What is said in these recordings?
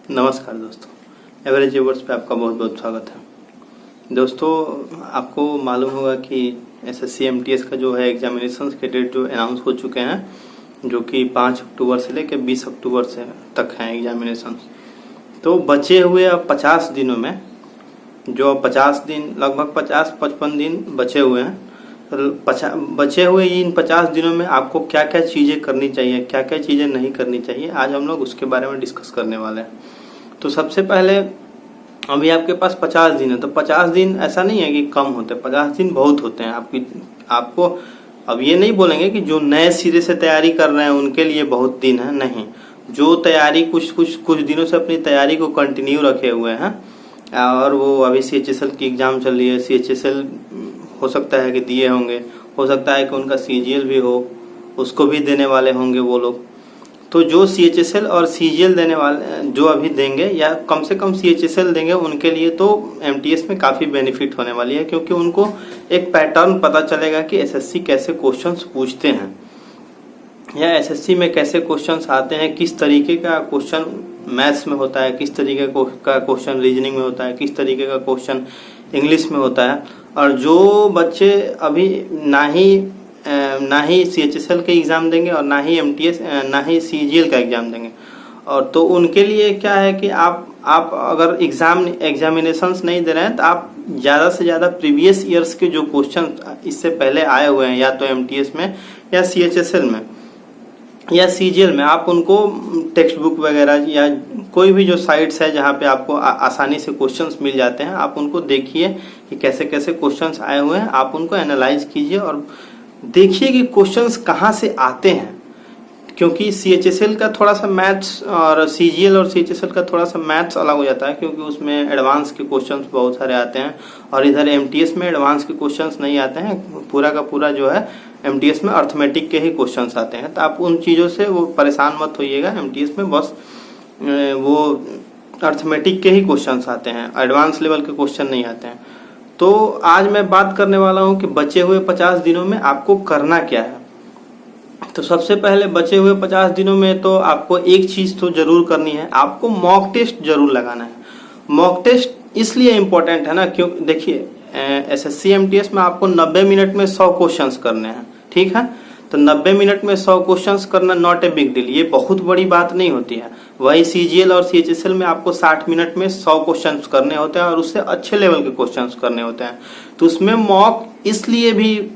नमस्कार दोस्तों, average viewers पे आपका बहुत बहुत स्वागत है। दोस्तों, आपको मालूम होगा कि एसएससी एमटीएस का जो है एग्जामिनेशन के डेट जो अनाउंस हो चुके हैं, जो कि 5 अक्टूबर से लेकर 20 अक्टूबर से तक हैं एग्जामिनेशन। तो बचे हुए अब 50 दिनों में, जो 50 दिन लगभग 50-55 दिन बचे हुए हैं, बचे हुए इन 50 दिनों में आपको क्या क्या चीज़ें करनी चाहिए, क्या क्या चीज़ें नहीं करनी चाहिए, आज हम लोग उसके बारे में डिस्कस करने वाले हैं। तो सबसे पहले, अभी आपके पास 50 दिन है, तो 50 दिन ऐसा नहीं है कि कम होते, 50 दिन बहुत होते हैं। आपको अब ये नहीं बोलेंगे कि जो नए सिरे से तैयारी कर रहे हैं उनके लिए बहुत दिन है, नहीं। जो तैयारी कुछ दिनों से अपनी तैयारी को कंटिन्यू रखे हुए हैं और वो अभी CHSL की एग्ज़ाम चल रही है, CHSL हो सकता है कि दिए होंगे, हो सकता है कि उनका CGL भी हो, उसको भी देने वाले होंगे वो लोग। तो जो CHSL और CGL देने वाले जो अभी देंगे, या कम से कम CHSL देंगे, उनके लिए तो MTS में काफ़ी बेनिफिट होने वाली है, क्योंकि उनको एक पैटर्न पता चलेगा कि SSC कैसे क्वेश्चंस पूछते हैं या SSC में कैसे क्वेश्चंस आते हैं, किस तरीके का क्वेश्चन मैथ्स में होता है, किस तरीके का क्वेश्चन रीजनिंग में होता है, किस तरीके का क्वेश्चन इंग्लिश में होता है। और जो बच्चे अभी ना ही CHSL के एग्ज़ाम देंगे और ना ही MTS ना ही CGL का एग्ज़ाम देंगे, और तो उनके लिए क्या है कि आप अगर एग्जामिनेशंस नहीं दे रहे हैं, तो आप ज़्यादा से ज़्यादा प्रीवियस ईयर्स के जो क्वेश्चन इससे पहले आए हुए हैं, या तो MTS में या CHSL में या CGL में, आप उनको टेक्स्ट बुक वगैरह या कोई भी जो साइट्स है जहाँ पे आपको आसानी से क्वेश्चंस मिल जाते हैं, आप उनको देखिए कि कैसे कैसे क्वेश्चंस आए हुए हैं, आप उनको एनालाइज कीजिए और देखिए कि क्वेश्चंस कहाँ से आते हैं। क्योंकि CHSL का थोड़ा सा मैथ्स और CGL और CHSL का थोड़ा सा मैथ्स अलग हो जाता है, क्योंकि उसमें एडवांस के क्वेश्चंस बहुत सारे आते हैं, और इधर MTS में एडवांस के क्वेश्चंस नहीं आते हैं। पूरा का पूरा जो है MTS में अर्थमेटिक के ही क्वेश्चंस आते हैं। तो आप उन चीज़ों से वो परेशान मत होइएगा, MTS में बस वो अर्थमेटिक के ही क्वेश्चंस आते हैं, एडवांस लेवल के क्वेश्चन नहीं आते हैं। तो आज मैं बात करने वाला हूँ कि बचे हुए 50 दिनों में आपको करना क्या है। तो सबसे पहले बचे हुए 50 दिनों में तो आपको एक चीज़ तो जरूर करनी है, आपको मॉक टेस्ट जरूर लगाना है। मॉक टेस्ट इसलिए इम्पोर्टेंट है ना, क्यों, देखिए SSC MTS में आपको 90 मिनट में 100 क्वेश्चंस करने हैं, ठीक है। तो 90 मिनट में 100 क्वेश्चंस करना नॉट ए बिग डील, ये बहुत बड़ी बात नहीं होती है। वही CGL और CHSL में आपको 60 मिनट में 100 क्वेश्चंस करने होते हैं, और उससे अच्छे लेवल के क्वेश्चंस करने होते हैं। तो उसमें मॉक इसलिए भी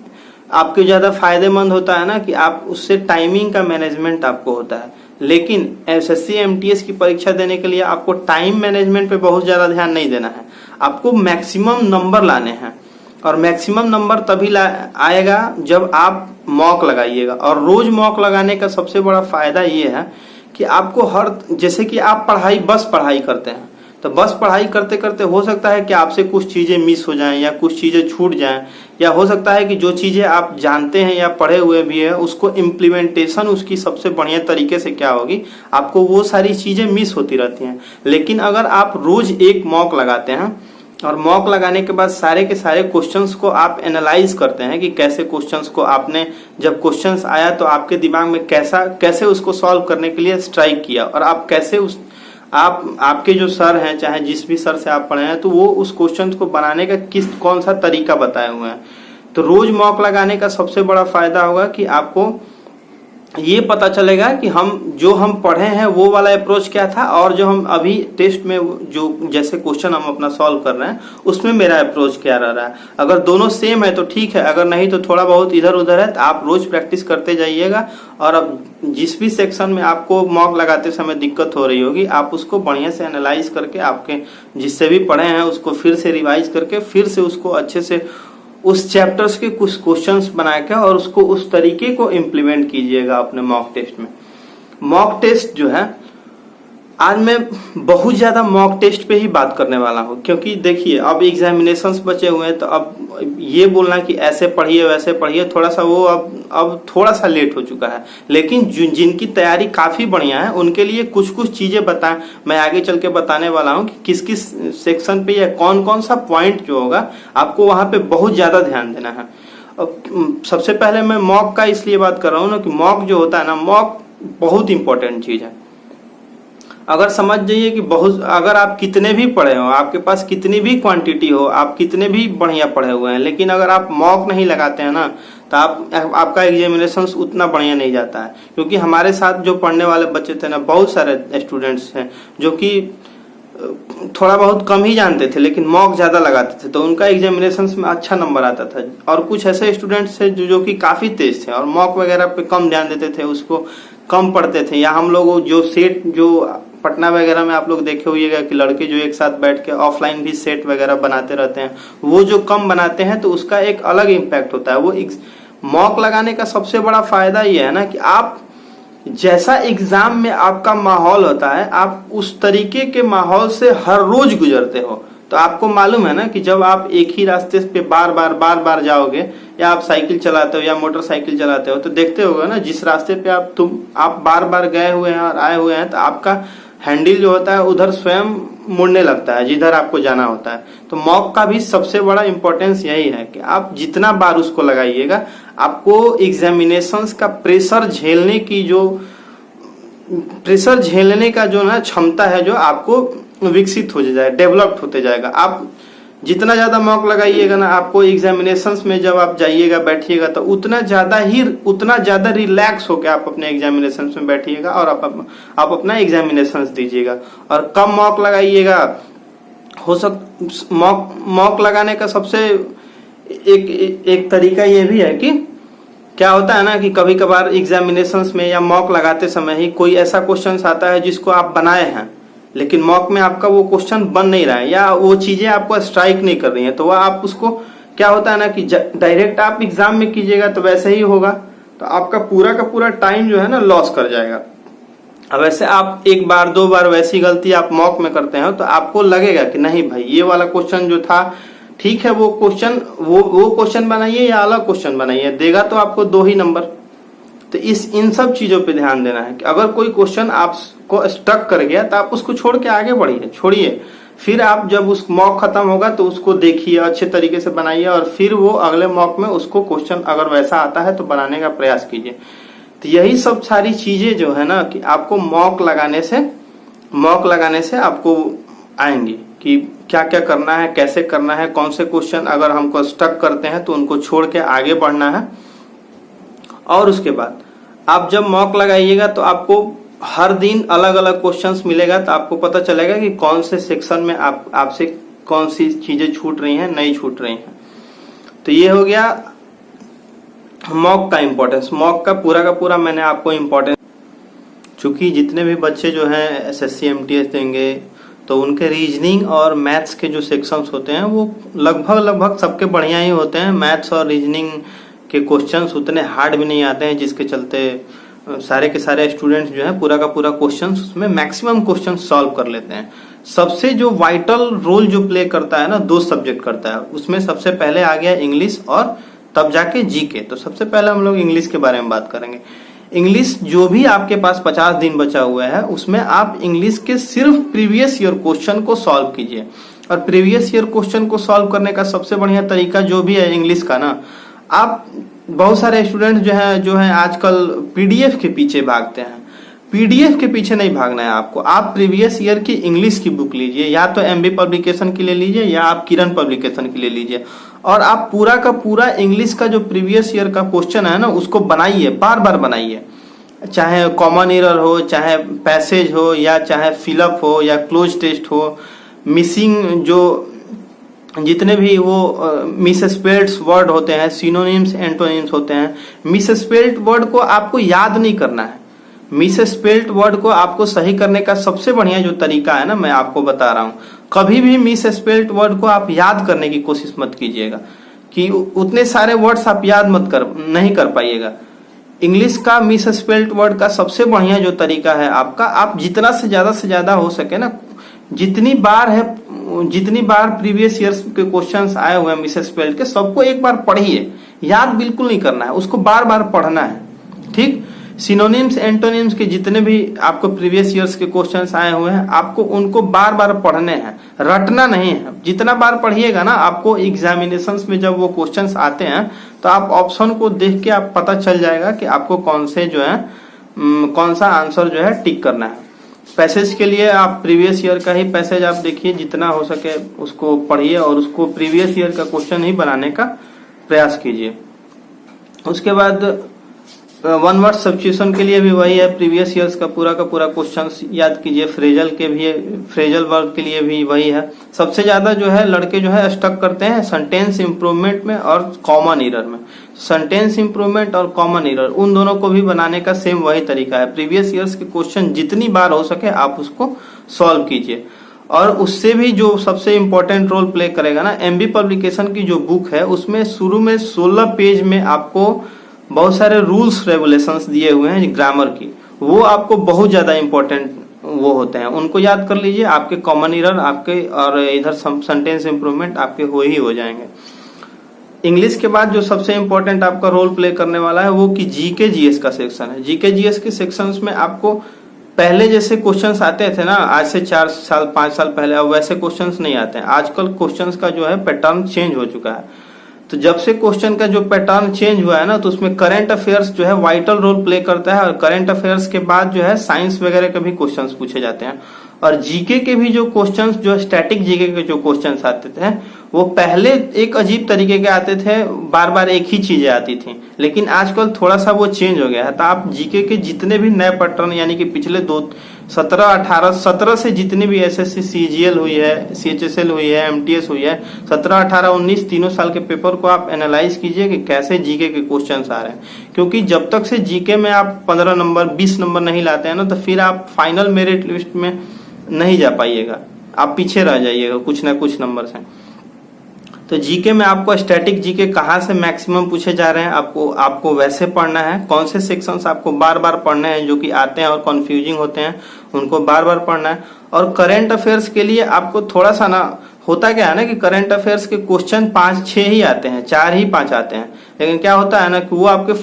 आपके ज़्यादा फायदेमंद होता है ना, कि आप उससे टाइमिंग का मैनेजमेंट आपको होता है। लेकिन SSC MTS की परीक्षा देने के लिए आपको टाइम मैनेजमेंट पे बहुत ज़्यादा ध्यान नहीं देना है, आपको मैक्सिमम नंबर लाने हैं। और मैक्सिमम नंबर तभी आएगा जब आप मॉक लगाइएगा। और रोज मॉक लगाने का सबसे बड़ा फायदा ये है कि आपको जैसे कि आप बस पढ़ाई करते हैं, तो बस पढ़ाई करते करते हो सकता है कि आपसे कुछ चीज़ें मिस हो जाएं या कुछ चीज़ें छूट जाएं, या हो सकता है कि जो चीज़ें आप जानते हैं या पढ़े हुए भी है, उसको इम्प्लीमेंटेशन उसकी सबसे बढ़िया तरीके से क्या होगी, आपको वो सारी चीज़ें मिस होती रहती हैं। लेकिन अगर आप रोज एक मॉक लगाते हैं, और मॉक लगाने के बाद सारे के सारे क्वेश्चंस को आप एनालाइज करते हैं कि कैसे क्वेश्चंस को आपने, जब क्वेश्चंस आया तो आपके दिमाग में कैसे उसको सॉल्व करने के लिए स्ट्राइक किया, और आप कैसे आपके जो सर हैं, चाहे जिस भी सर से आप पढ़े हैं, तो वो उस क्वेश्चन को बनाने का कौन सा तरीका बताए हुए हैं। तो रोज मॉक लगाने का सबसे बड़ा फायदा होगा कि आपको ये पता चलेगा कि जो हम पढ़े हैं वो वाला अप्रोच क्या था, और जो हम अभी टेस्ट में जो जैसे क्वेश्चन हम अपना सॉल्व कर रहे हैं उसमें मेरा अप्रोच क्या रह रहा है। अगर दोनों सेम है तो ठीक है, अगर नहीं तो थोड़ा बहुत इधर उधर है, तो आप रोज प्रैक्टिस करते जाइएगा। और अब जिस भी सेक्शन में आपको मॉक लगाते समय दिक्कत हो रही होगी, आप उसको बढ़िया से एनालाइज करके, आपके जिससे भी पढ़े हैं उसको फिर से रिवाइज करके, फिर से उसको अच्छे से उस चैप्टर्स के कुछ क्वेश्चंस बना के और उसको उस तरीके को इम्प्लीमेंट कीजिएगा अपने मॉक टेस्ट में। मॉक टेस्ट जो है, आज मैं बहुत ज़्यादा मॉक टेस्ट पे ही बात करने वाला हूँ, क्योंकि देखिए अब एग्जामिनेशंस बचे हुए हैं, तो अब ये बोलना कि ऐसे पढ़िए वैसे पढ़िए, थोड़ा सा वो अब थोड़ा सा लेट हो चुका है। लेकिन जिनकी तैयारी काफ़ी बढ़िया है उनके लिए कुछ चीज़ें मैं आगे चल के बताने वाला हूँ कि किस किस सेक्शन पे या कौन कौन सा पॉइंट जो होगा आपको वहाँ पे बहुत ज़्यादा ध्यान देना है। सबसे पहले मैं मॉक का इसलिए बात कर रहा हूँ ना, कि मॉक जो होता है ना, मॉक बहुत इंपॉर्टेंट चीज़ है। अगर समझ जाइए कि बहुत, अगर आप कितने भी पढ़े हो, आपके पास कितनी भी क्वांटिटी हो, आप कितने भी बढ़िया पढ़े हुए हैं, लेकिन अगर आप मॉक नहीं लगाते हैं ना, तो आपका एग्जामिनेशन उतना बढ़िया नहीं जाता है। क्योंकि हमारे साथ जो पढ़ने वाले बच्चे थे ना, बहुत सारे स्टूडेंट्स हैं जो कि थोड़ा बहुत कम ही जानते थे लेकिन मॉक ज्यादा लगाते थे, तो उनका एग्जामिनेशन में अच्छा नंबर आता था। और कुछ ऐसे स्टूडेंट्स थे जो कि काफी तेज थे और मॉक वगैरह पे कम ध्यान देते थे, उसको कम पढ़ते थे। या हम लोग जो सेट, जो पटना वगैरह में आप लोग देखे होइएगा कि लड़के जो एक साथ बैठ के ऑफलाइन भी सेट वगैरह बनाते रहते हैं, वो जो कम बनाते हैं तो उसका एक अलग इम्पैक्ट होता है। वो मॉक लगाने का सबसे बड़ा फायदा ये है ना कि आप जैसा एग्जाम में आपका माहौल होता है, आप उस तरीके के माहौल से हर रोज गुजरते हो। तो आपको मालूम है ना कि जब आप एक ही रास्ते पे बार बार जाओगे, या आप साइकिल चलाते हो या मोटरसाइकिल चलाते हो, तो देखते होगे ना जिस रास्ते पे आप बार बार गए हुए हैं और आए हुए हैं, तो आपका हैंडल जो होता है उधर स्वयं मुड़ने लगता है जिधर आपको जाना होता है। तो मॉक का भी सबसे बड़ा इंपॉर्टेंस यही है कि आप जितना बार उसको लगाइएगा, आपको एग्जामिनेशंस का प्रेशर झेलने का जो ना क्षमता है, जो आपको विकसित हो जाए, डेवलप्ड होते जाएगा। आप जितना ज्यादा मॉक लगाइएगा ना, आपको एग्जामिनेशंस में जब आप जाइएगा, बैठिएगा, तो उतना ज्यादा रिलैक्स होकर आप अपने एग्जामिनेशंस में बैठिएगा और आप अपना एग्जामिनेशंस दीजिएगा। और कम मॉक लगाइएगा। मॉक लगाने का सबसे एक तरीका ये भी है कि क्या होता है ना कि कभी कभार एग्जामिनेशंस में या मॉक लगाते समय ही कोई ऐसा क्वेश्चन आता है जिसको आप बनाए हैं, लेकिन मॉक में आपका वो क्वेश्चन बन नहीं रहा है या वो चीजें आपको स्ट्राइक नहीं कर रही हैं, तो वह आप उसको, क्या होता है ना कि डायरेक्ट आप एग्जाम में कीजिएगा तो वैसे ही होगा, तो आपका पूरा का पूरा टाइम जो है ना लॉस कर जाएगा। अब वैसे आप एक बार दो बार वैसी गलती आप मॉक में करते हैं तो आपको लगेगा कि नहीं भाई, ये वाला क्वेश्चन जो था ठीक है, वो क्वेश्चन बनाइए या अलग क्वेश्चन बनाइए, देगा तो आपको 2 ही नंबर। तो इन सब चीजों पे ध्यान देना है कि अगर कोई क्वेश्चन आपको स्टक कर गया तो आप उसको छोड़ के आगे बढ़िए, छोड़िए। फिर आप जब उस मॉक खत्म होगा तो उसको देखिए, अच्छे तरीके से बनाइए, और फिर वो अगले मॉक में उसको क्वेश्चन अगर वैसा आता है तो बनाने का प्रयास कीजिए। तो यही सब सारी चीजें जो है ना कि आपको मॉक लगाने से आपको आएंगी कि क्या क्या करना है, कैसे करना है, कौन से क्वेश्चन अगर हमको स्टक करते हैं तो उनको छोड़ के आगे बढ़ना है। और उसके बाद आप जब मॉक लगाइएगा तो आपको हर दिन अलग अलग क्वेश्चंस मिलेगा, तो आपको पता चलेगा कि कौन से सेक्शन में आपसे कौन सी चीजें छूट रही हैं, नहीं छूट रही हैं। तो ये हो गया मॉक का इम्पोर्टेंस। मॉक का पूरा मैंने आपको इम्पोर्टेंस, चूंकि जितने भी बच्चे जो हैं एसएससी एमटीएस देंगे तो उनके रीजनिंग और मैथ्स के जो सेक्शंस होते हैं वो लगभग सबके बढ़िया ही होते हैं। मैथ्स और रीजनिंग के क्वेश्चंस उतने हार्ड भी नहीं आते हैं, जिसके चलते सारे के सारे स्टूडेंट्स जो है पूरा का पूरा क्वेश्चंस उसमें मैक्सिमम क्वेश्चन सॉल्व कर लेते हैं। सबसे जो वाइटल रोल जो प्ले करता है ना, 2 सब्जेक्ट करता है, उसमें सबसे पहले आ गया इंग्लिश और तब जाके जीके। तो सबसे पहले हम लोग इंग्लिश के बारे में बात करेंगे। इंग्लिश जो भी आपके पास 50 दिन बचा हुआ है उसमें आप इंग्लिश के सिर्फ प्रीवियस ईयर क्वेश्चन को सॉल्व कीजिए। और प्रीवियस ईयर क्वेश्चन को सॉल्व करने का सबसे बढ़िया तरीका जो भी है इंग्लिश का ना, आप बहुत सारे स्टूडेंट जो है आजकल पीडीएफ के पीछे भागते हैं। पीडीएफ के पीछे नहीं भागना है आपको। आप प्रीवियस ईयर की इंग्लिश की बुक लीजिए, या तो एमबी पब्लिकेशन के लिए लीजिए या आप किरण पब्लिकेशन के लिए लीजिए, और आप पूरा का पूरा इंग्लिश का जो प्रीवियस ईयर का क्वेश्चन है ना उसको बनाइए, बार बार बनाइए। चाहे कॉमन एरर हो, चाहे पैसेज हो, या चाहे फिलअप हो, या क्लोज टेस्ट हो, मिसिंग जो जितने भी वो मिसस्पेल्ड वर्ड होते हैं, सिनोनिम्स एंटोनिम्स होते हैं, मिसस्पेल्ड वर्ड को आपको याद नहीं करना है। मिसस्पेल्ड वर्ड को आपको सही करने का सबसे बढ़िया जो तरीका है ना, मैं आपको बता रहा हूँ। कभी भी मिसस्पेल्ड वर्ड को आप याद करने की कोशिश मत कीजिएगा, कि उतने सारे वर्ड्स आप याद नहीं कर पाइएगा। इंग्लिश का मिसस्पेल्ड वर्ड का सबसे बढ़िया जो तरीका है आपका, आप जितना से ज्यादा हो सके ना, जितनी बार प्रीवियस ईयर्स के क्वेश्चंस आए हुए हैं मिसस्पेल्ड के, सबको एक बार पढ़िए। याद बिल्कुल नहीं करना है, उसको बार बार पढ़ना है। ठीक, सिनोनिम्स एंटोनिम्स के जितने भी आपको प्रीवियस ईयर्स के क्वेश्चंस आए हुए हैं, आपको उनको बार बार पढ़ने हैं, रटना नहीं है। जितना बार पढ़िएगा ना, आपको एग्जामिनेशंस में जब वो क्वेश्चंस आते हैं तो आप ऑप्शन को देख के आप पता चल जाएगा कि आपको कौन सा आंसर जो है टिक करना है। पैसेज के लिए आप प्रीवियस ईयर का ही पैसेज आप देखिए, जितना हो सके उसको पढ़िए और उसको प्रीवियस ईयर का क्वेश्चन ही बनाने का प्रयास कीजिए। उसके बाद वन वर्ड सब्स्टिट्यूशन के लिए भी वही है, प्रीवियस ईयर्स का पूरा क्वेश्चन याद कीजिए। फ्रेजल के भी, फ्रेजल वर्ब के लिए भी वही है। सबसे ज्यादा जो है लड़के जो है स्टक करते हैं सेंटेंस इंप्रूवमेंट में और कॉमन एरर में। सेंटेंस इंप्रूवमेंट और कॉमन एरर, उन दोनों को भी बनाने का सेम वही तरीका है। प्रीवियस ईयर्स के क्वेश्चन जितनी बार हो सके आप उसको सॉल्व कीजिए। और उससे भी जो सबसे इंपॉर्टेंट रोल प्ले करेगा ना, एमबी पब्लिकेशन की जो बुक है उसमें शुरू में 16 पेज में आपको बहुत सारे रूल्स रेगुलेशंस दिए हुए हैं ग्रामर की, वो आपको बहुत ज्यादा इंपॉर्टेंट वो होते हैं, उनको याद कर लीजिए। आपके कॉमन एरर आपके और इधर सेंटेंस इंप्रूवमेंट आपके हो जाएंगे। इंग्लिश के बाद जो सबसे इंपॉर्टेंट आपका रोल प्ले करने वाला है वो कि जीके जीएस का सेक्शन है। जीके जीएस के सेक्शंस में आपको पहले जैसे क्वेश्चंस आते थे ना, आज से 4 साल 5 साल पहले, अब वैसे क्वेश्चंस नहीं आते हैं। आजकल क्वेश्चंस का जो है पैटर्न चेंज हो चुका है। तो जब से क्वेश्चन का जो पैटर्न चेंज हुआ है ना, तो उसमें करंट अफेयर्स जो है वाइटल रोल प्ले करता है। और करंट अफेयर्स के बाद जो है साइंस वगैरह के भी क्वेश्चंस पूछे जाते हैं। और जीके के भी जो क्वेश्चंस, जो स्टैटिक जीके के जो क्वेश्चंस आते थे वो पहले एक अजीब तरीके के आते थे, बार बार एक ही चीजें आती थी, लेकिन आजकल थोड़ा सा वो चेंज हो गया है। तो आप जीके के जितने भी नए पैटर्न, यानी कि पिछले 17 से जितने भी एसएससी सीजीएल हुई है, सीएचएसएल हुई है, एमटीएस हुई है, 17, 18, 19 तीनों साल के पेपर को आप एनालाइज कीजिए कि कैसे जीके के क्वेश्चंस आ रहे हैं। क्योंकि जब तक से जीके में आप 15 नंबर 20 नंबर नहीं लाते हैं ना, तो फिर आप फाइनल मेरिट लिस्ट में नहीं जा पाइएगा, आप पीछे रह जाइएगा कुछ ना कुछ नंबर से। तो जीके में आपको स्टैटिक जीके कहाँ से मैक्सिमम पूछे जा रहे हैं, आपको वैसे पढ़ना है। कौन से सेक्शंस आपको बार बार पढ़ने हैं जो कि आते हैं और कंफ्यूजिंग होते हैं, उनको बार बार पढ़ना है। और करंट अफेयर्स के लिए आपको थोड़ा सा ना, होता क्या है ना कि करंट अफेयर्स के क्वेश्चन 5-6 ही आते हैं, 4 ही 5 आते हैं। लेकिन क्या होता है ना कि वो आपके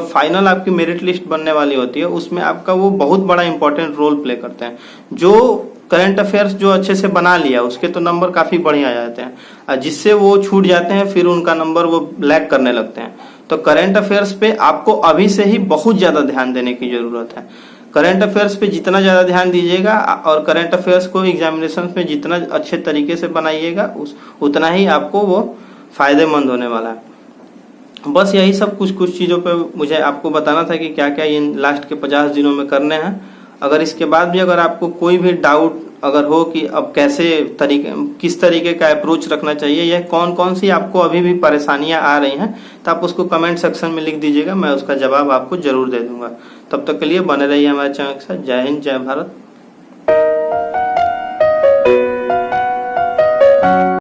फाइनल आपकी मेरिट लिस्ट बनने वाली होती है, उसमें आपका वो बहुत बड़ा इंपॉर्टेंट रोल प्ले करते हैं। जो करंट अफेयर्स जो अच्छे से बना लिया उसके तो नंबर काफी बढ़िया आ जाते हैं, जिससे वो छूट जाते हैं फिर उनका नंबर वो लैग करने लगते हैं। तो करंट अफेयर्स पे आपको अभी से ही बहुत ज्यादा ध्यान देने की जरूरत है। करंट अफेयर्स पे जितना ज्यादा ध्यान दीजिएगा और करंट अफेयर्स को एग्जामिनेशन में जितना अच्छे तरीके से बनाइएगा, उतना ही आपको वो फायदेमंद होने वाला है। बस यही सब कुछ चीजों पे मुझे आपको बताना था कि क्या क्या इन लास्ट के 50 दिनों में करने हैं। अगर इसके बाद भी अगर आपको कोई भी डाउट अगर हो कि अब किस तरीके का अप्रोच रखना चाहिए या कौन कौन सी आपको अभी भी परेशानियां आ रही हैं, तो आप उसको कमेंट सेक्शन में लिख दीजिएगा, मैं उसका जवाब आपको जरूर दे दूंगा। तब तक के लिए बने रहिए हमारे चैनल के साथ। जय हिंद, जय भारत।